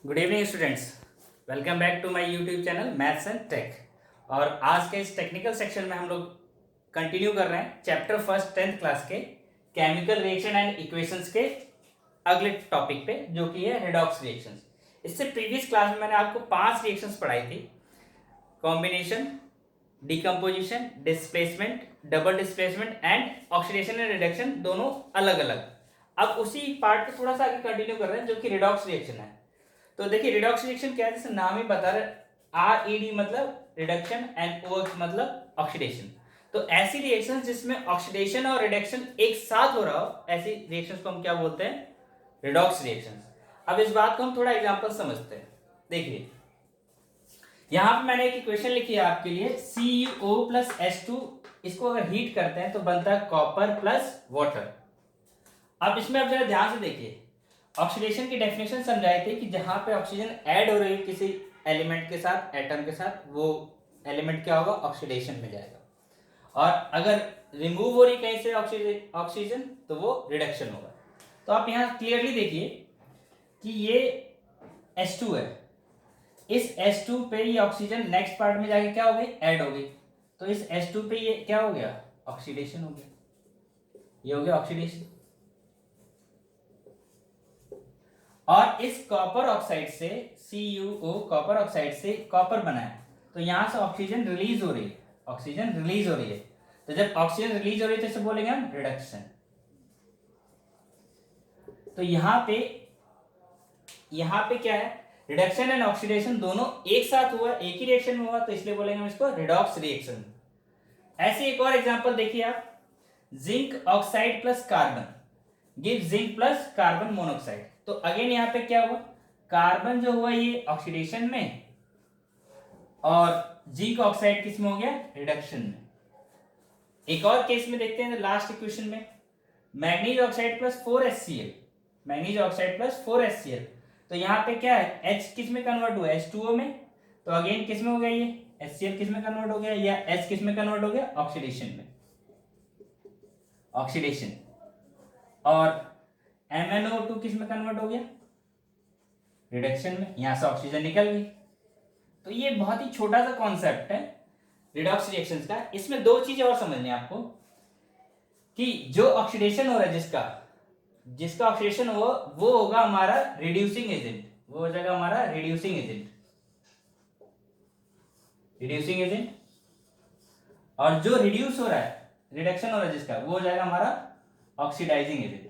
Good evening students, welcome back to my YouTube channel maths and tech. और आज के इस टेक्निकल सेक्शन में हम लोग कंटिन्यू कर रहे हैं चैप्टर फर्स्ट 10th क्लास के केमिकल रिएक्शन एंड इक्वेशंस के अगले टॉपिक पे, जो कि है रेडॉक्स रिएक्शंस। इससे प्रीवियस क्लास में मैंने आपको 5 रिएक्शंस पढ़ाई थी: combination, decomposition, displacement, double displacement and oxidation and reduction, दोनों अलग अलग। अब उसी पार्ट को थोड़ा सा आगे कंटिन्यू कर रहे हैं, जो कि रिडॉक्स रिएक्शन है। तो देखिए, रिडॉक्स रिएक्शन क्या है, जैसे नाम ही बता रहे, RED मतलब रिडक्शन एंड OX मतलब ऑक्सीडेशन। तो ऐसी रिएक्शंस जिसमें ऑक्सीडेशन और रिडक्शन एक साथ हो रहा हो, ऐसी रिएक्शंस को हम क्या बोलते हैं? Redox reactions. अब इस बात को हम थोड़ा एग्जांपल समझते हैं। देखिए, यहां पे मैंने एक इक्वेशन लिखी है आपके लिए, CuO प्लस H2। इसको अगर हीट करते हैं तो बनता है कॉपर प्लस वाटर। अब इसमें आप जरा ध्यान से देखिए, ऑक्सीडेशन की डेफिनेशन समझाई थी कि जहां पे ऑक्सीजन ऐड हो रही है किसी एलिमेंट के साथ, एटम के साथ, वो एलिमेंट क्या होगा? ऑक्सीडेशन में जाएगा। और अगर रिमूव हो रही कहीं से ऑक्सीजन तो वो रिडक्शन होगा। तो आप यहाँ क्लियरली देखिए कि ये H2 है। इस H2 पे ये ऑक्सीजन नेक्स्ट पार्ट में जाके क्या हो गई? ऐड हो गई। तो इस H2 पे ये क्या हो गया? ऑक्सीडेशन हो गया। ये हो गया ऑक्सीडेशन। और इस कॉपर ऑक्साइड से, CuO कॉपर ऑक्साइड से कॉपर बना है, तो यहां से ऑक्सीजन रिलीज हो रही है। ऑक्सीजन रिलीज हो रही है, तो जब ऑक्सीजन रिलीज हो रही है तो इसे बोलेंगे हम रिडक्शन। तो यहां पे क्या है? रिडक्शन एंड ऑक्सीडेशन दोनों एक साथ हुआ, एक ही रिएक्शन में हुआ, तो इसलिए बोलेंगे हम इसको रिडॉक्स रिएक्शन। ऐसे एक और एग्जांपल देखिए आप, zinc oxide plus carbon give zinc plus carbon monoxide. तो अगेन यहाँ पे क्या हुआ? कार्बन जो हुआ ये ऑक्सीडेशन में, और जिंक ऑक्साइड किस में हो गया? रिडक्शन में। एक और केस में देखते हैं, लास्ट इक्वेशन में, manganese oxide plus 4HCl। Manganese oxide plus 4HCl, तो यहाँ पे क्या है? H किस में कन्वर्ट हुआ? H2O में। तो अगेन किस में हो गया? ये HCl किस में कन्वर्ट हो गया, या H किस में कन्वर्ट हो गया? ऑक्सीडेशन में। ऑक्सीडेशन। और MnO2 किस में कन्वर्ट हो गया? रिडक्शन में। यहां से ऑक्सीजन निकल गई। तो ये बहुत ही छोटा सा कॉन्सेप्ट है रिडॉक्स रिएक्शंस का। इसमें दो चीजें और समझनी है आपको, कि जो ऑक्सीडेशन हो रहा है, जिसका ऑक्सीडेशन हो, वो होगा हमारा रिड्यूसिंग एजेंट। वो हो जाएगा हमारा रिड्यूसिंग एजेंट। Reducing agent. और जो रिड्यूस हो रहा है, रिडक्शन हो रहा है जिसका, वो हो जाएगा हमारा ऑक्सीडाइजिंग एजेंट।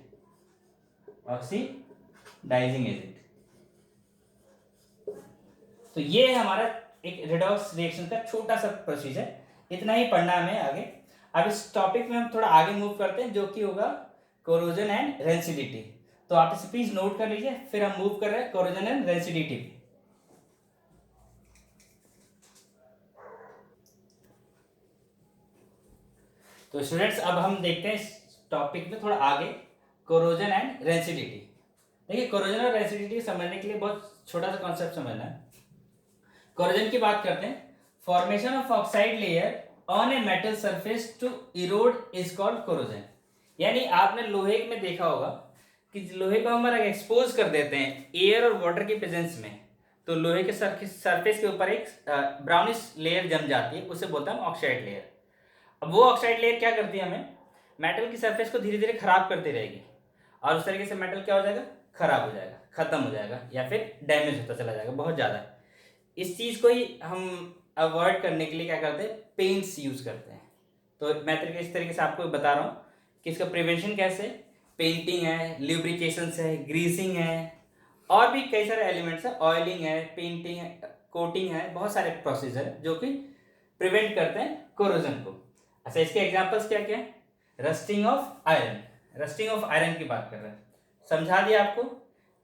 Oxidising agent. तो ये है हमारा एक रिडॉक्स रिएक्शन का छोटा सा प्रोसीजर। इतना ही पढ़ना हमें आगे। अब इस टॉपिक में हम थोड़ा आगे मूव करते हैं, जो कि होगा कोरोजन एंड रेंसिडिटी। तो आप इसे प्लीज नोट कर लीजिए, फिर हम मूव कर रहे हैं कोरोजन एंड रेंसिडिटी पे। तो स्टूडेंट्स, अब हम देखते हैं इस टॉपिक में थोड़ा आगे, कोरोजन एंड रेंसिडिटी। देखिए, कोरोजन और रेंसिडिटी समझने के लिए बहुत छोटा सा कॉन्सेप्ट समझना है। कोरोजन की बात करते हैं। Formation of oxide layer on a metal surface to erode is called corrosion. यानी आपने लोहे में देखा होगा कि लोहे को हम अगर एक्सपोज कर देते हैं एयर और वाटर की प्रेजेंस में, तो लोहे के सरफेस के ऊपर एक ब्राउनिश लेयर जम जाती है, उसे बोलते हैं ऑक्साइड लेयर। अब वो ऑक्साइड लेयर क्या करती है? हमें मेटल की सरफेस को धीरे धीरे खराब करती रहेगी, और उस तरीके से मेटल क्या हो जाएगा? खराब हो जाएगा, खत्म हो जाएगा, या फिर डैमेज होता चला जाएगा बहुत ज्यादा। इस चीज को ही हम अवॉइड करने के लिए क्या करते हैं? पेंट्स यूज करते हैं। तो मैं इस तरीके से आपको बता रहा हूँ कि इसका प्रिवेंशन कैसे। पेंटिंग है, ल्यूब्रिकेशन है, ग्रीसिंग है, और भी कई सारे एलिमेंट्स है, ऑयलिंग है, पेंटिंग है, कोटिंग है, बहुत सारे प्रोसीजर जो कि प्रिवेंट करते हैं कोरोजन को। अच्छा, इसके एग्जांपल्स क्या क्या है? Rusting of iron. Rusting of iron की बात कर रहे हैं। समझा दिया आपको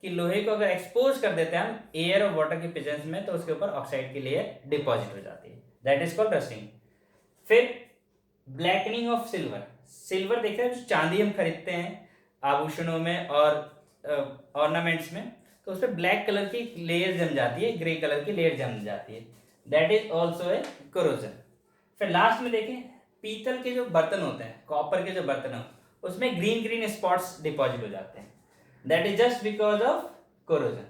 कि लोहे को अगर एक्सपोज कर देते हैं हम एयर और वाटर की प्रेजेंस में, तो उसके ऊपर ऑक्साइड की लेयर डिपॉजिट हो जाती है, दैट इज कॉल्ड रस्टिंग। फिर ब्लैकनिंग ऑफ सिल्वर। सिल्वर देखते हैं, जो चांदी हम खरीदते हैं आभूषणों में और ऑर्नामेंट्स में, तो उस पर ब्लैक कलर की लेयर जम जाती है, ग्रे कलर की लेयर जम जाती है, that is also a corrosion. फिर लास्ट में देखें, पीतल के जो बर्तन होते हैं, कॉपर के जो बर्तन हो, उसमें ग्रीन ग्रीन स्पॉट्स डिपॉजिट हो जाते हैं, that is just because of corrosion.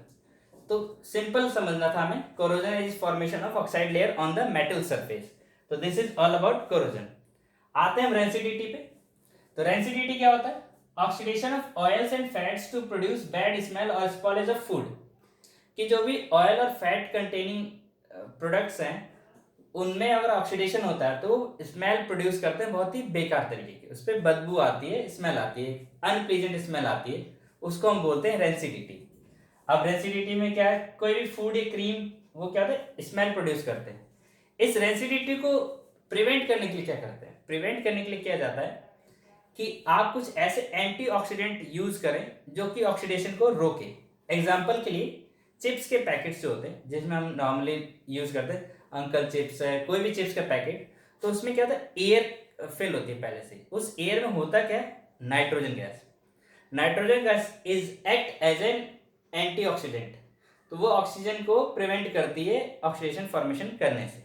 तो सिंपल समझना था हमें, corrosion is formation of oxide layer on the metal surface. तो this is all about corrosion. आते हैं हम रेंसिडिटी पे। तो रेंसिडिटी क्या होता है? Oxidation of oils and fats to produce bad smell और स्पॉइलेज ऑफ फूड। कि जो भी ऑयल और फैट कंटेनिंग प्रोडक्ट्स हैं उनमें अगर ऑक्सीडेशन होता है तो स्मेल प्रोड्यूस करते हैं बहुत ही बेकार तरीके की, उस पर बदबू आती है, स्मेल आती है, अनप्लीजेंट स्मेल आती है, उसको हम बोलते हैं रेंसिडिटी। अब रेंसिडिटी में क्या है, कोई भी फूड या क्रीम वो क्या होता है, स्मेल प्रोड्यूस करते हैं। इस रेंसिडिटी को प्रिवेंट करने के लिए क्या करते हैं, प्रिवेंट करने के लिए किया जाता है कि आप कुछ ऐसे एंटीऑक्सीडेंट यूज करें जो कि ऑक्सीडेशन को रोके। एग्जाम्पल के लिए चिप्स के पैकेट्स जो होते हैं जिसमें हम नॉर्मली यूज करते हैं, अंकल चिप्स है, कोई भी चिप्स का पैकेट, तो उसमें क्या होता है, एयर फिल होती है पहले से। उस एयर में होता क्या है, nitrogen gas. Nitrogen gas is act as an antioxidant, तो वो ऑक्सीजन को प्रिवेंट करती है ऑक्सीडेशन फॉर्मेशन करने से।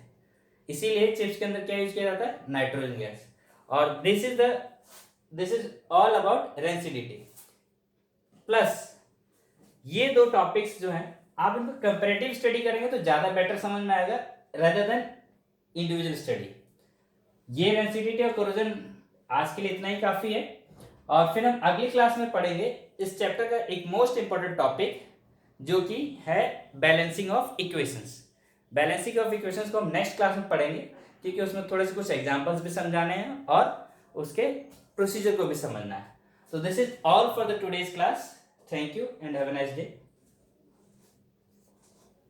इसीलिए चिप्स के अंदर क्या यूज किया जाता है, नाइट्रोजन गैस। और this is all about rancidity. Plus ये दो टॉपिक्स जो हैं आप इनको कंपैरेटिव स्टडी करेंगे तो ज्यादा बेटर समझ में आएगा रेदर देन इंडिविजुअल स्टडी। ये रेंसिडिटी और कोरोजन आज के लिए इतना ही काफी है, और फिर हम अगली क्लास में पढ़ेंगे इस चैप्टर का एक मोस्ट इंपॉर्टेंट टॉपिक जो कि है balancing of equations. Balancing of equations को हम नेक्स्ट क्लास में पढ़ेंगे क्योंकि उसमें थोड़े से कुछ एग्जांपल्स भी समझाने हैं और उसके प्रोसीजर को भी समझना है। So this is all for the today's class. Thank you and have a nice day.